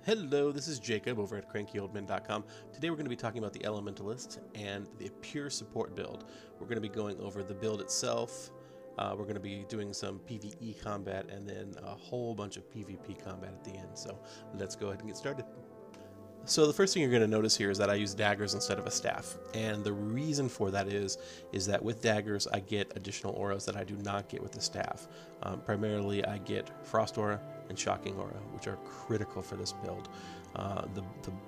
Hello, this is Jacob over at CrankyOldman.com. Today we're going to be talking about the Elementalist and the pure support build. We're going to be going over the build itself. We're going to be doing some PvE combat and then a whole bunch of PvP combat at the end. So let's go ahead and get started. So the first thing you're going to notice here is that I use daggers instead of a staff, and the reason for that is that with daggers I get additional auras that I do not get with the staff. Primarily I get Frost Aura and Shocking Aura, which are critical for this build. The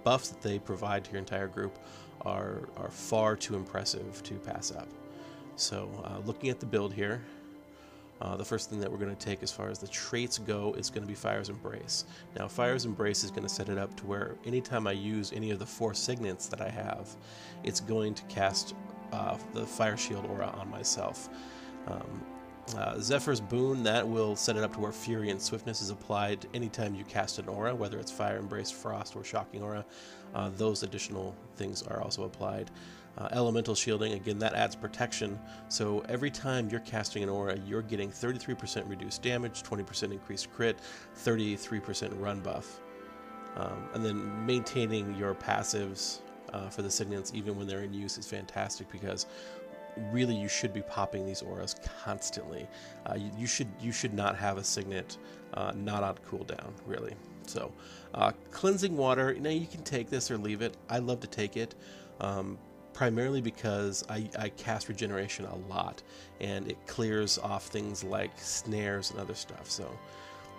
buffs that they provide to your entire group are far too impressive to pass up. So looking at the build here, the first thing that we're going to take as far as the traits go is going to be Fire's Embrace. Now Fire's Embrace is going to set it up to where anytime I use any of the 4 signets that I have, it's going to cast the Fire Shield aura on myself. Zephyr's Boon, that will set it up to where Fury and Swiftness is applied anytime you cast an aura, whether it's Fire Embrace, Frost, or Shocking Aura. Those additional things are also applied. Elemental Shielding, again, that adds protection, so every time you're casting an aura, you're getting 33% reduced damage, 20% increased crit, 33% run buff. And then maintaining your passives for the signets, even when they're in use, is fantastic because really you should be popping these auras constantly. You should not have a signet not on cooldown, really. So Cleansing Water, you can take this or leave it. I love to take it. Primarily because I cast Regeneration a lot, and it clears off things like snares and other stuff. So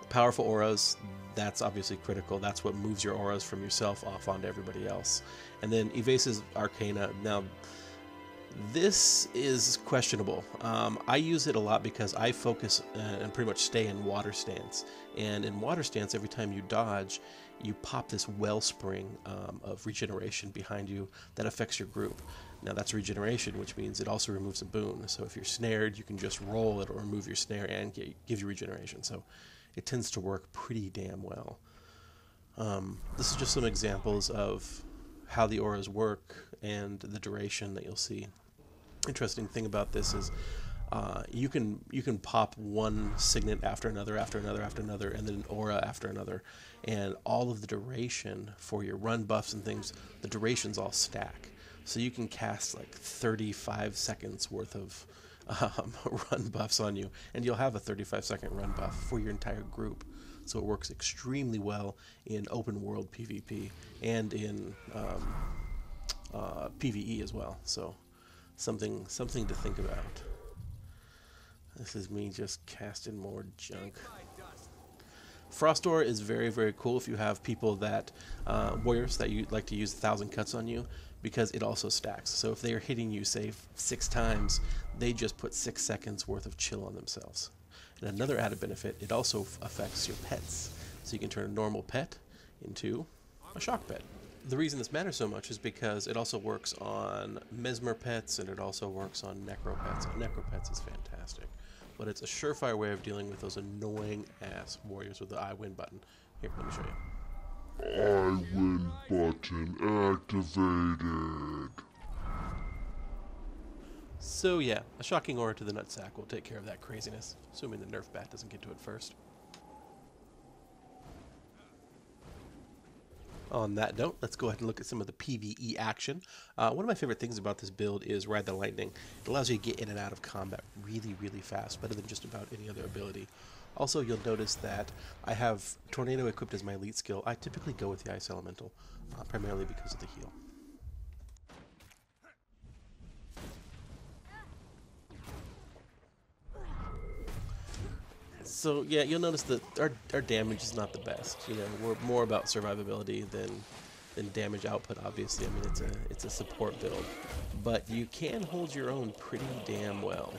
powerful auras, that's obviously critical. That's what moves your auras from yourself off onto everybody else. And then Evasive Arcana. Now this is questionable. I use it a lot because I focus and pretty much stay in water stance. And in water stance, every time you dodge, you pop this wellspring of regeneration behind you that affects your group. Now that's regeneration, which means it also removes a boon. So if you're snared, you can just roll it or remove your snare and give you regeneration. So it tends to work pretty damn well. This is just some examples of how the auras work and the duration that you'll see. Interesting thing about this is you can pop one signet after another, and then an aura after another, and all of the duration for your run buffs and things, the durations all stack. So you can cast like 35 seconds worth of run buffs on you, and you'll have a 35-second run buff for your entire group. So it works extremely well in open world PvP and in PvE as well. So something to think about. This is me just casting more junk. Frost Aura is very, very cool if you have people that, warriors that you like to use 1,000 cuts on you, because it also stacks. So if they are hitting you, say, 6 times, they just put 6 seconds worth of chill on themselves. And another added benefit, it also affects your pets. So you can turn a normal pet into a shock pet. The reason this matters so much is because it also works on Mesmer pets, and it also works on Necro pets. And Necro pets is fantastic. But it's a surefire way of dealing with those annoying-ass warriors with the I win button. Here, let me show you. I win button activated. So yeah, a Shocking Aura to the nutsack will take care of that craziness, assuming the Nerf bat doesn't get to it first. On that note, let's go ahead and look at some of the PvE action. One of my favorite things about this build is Ride the Lightning. It allows you to get in and out of combat really, really fast, better than just about any other ability. Also, you'll notice that I have Tornado equipped as my elite skill. I typically go with the Ice Elemental, primarily because of the heal. So yeah, you'll notice that our damage is not the best. We're more about survivability than damage output. Obviously, I mean it's a support build, but you can hold your own pretty damn well.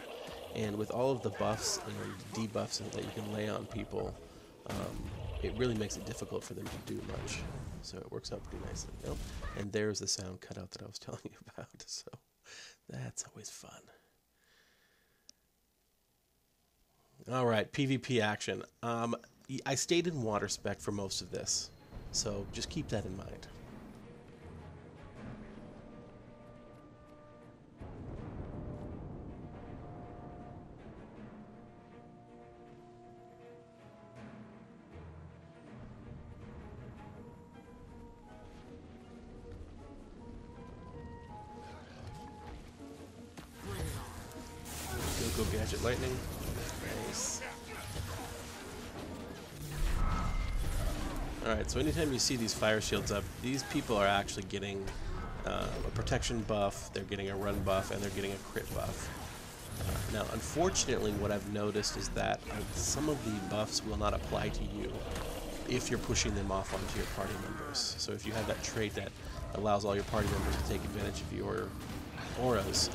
And with all of the buffs and debuffs that you can lay on people, it really makes it difficult for them to do much. So it works out pretty nicely. Nope. And there's the sound cutout that I was telling you about. So that's always fun. Alright, PvP action. I stayed in water spec for most of this, so just keep that in mind. Gadget Lightning. Nice. Alright, so anytime you see these fire shields up, these people are actually getting a protection buff, they're getting a run buff, and they're getting a crit buff. Now, unfortunately, what I've noticed is that some of the buffs will not apply to you if you're pushing them off onto your party members. So if you have that trait that allows all your party members to take advantage of your auras,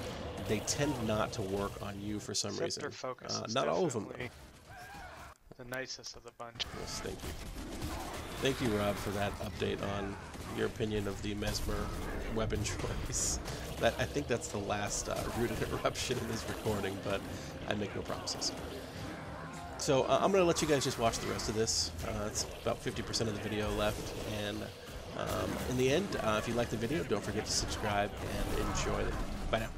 they tend not to work on you for some reason. Focus not all of them, though. The nicest of the bunch. Yes, thank you. Thank you, Rob, for that update on your opinion of the Mesmer weapon choice. I think that's the last rude interruption in this recording, but I make no promises. So I'm going to let you guys just watch the rest of this. It's about 50% of the video left, and in the end, if you like the video, don't forget to subscribe and enjoy it. Bye now.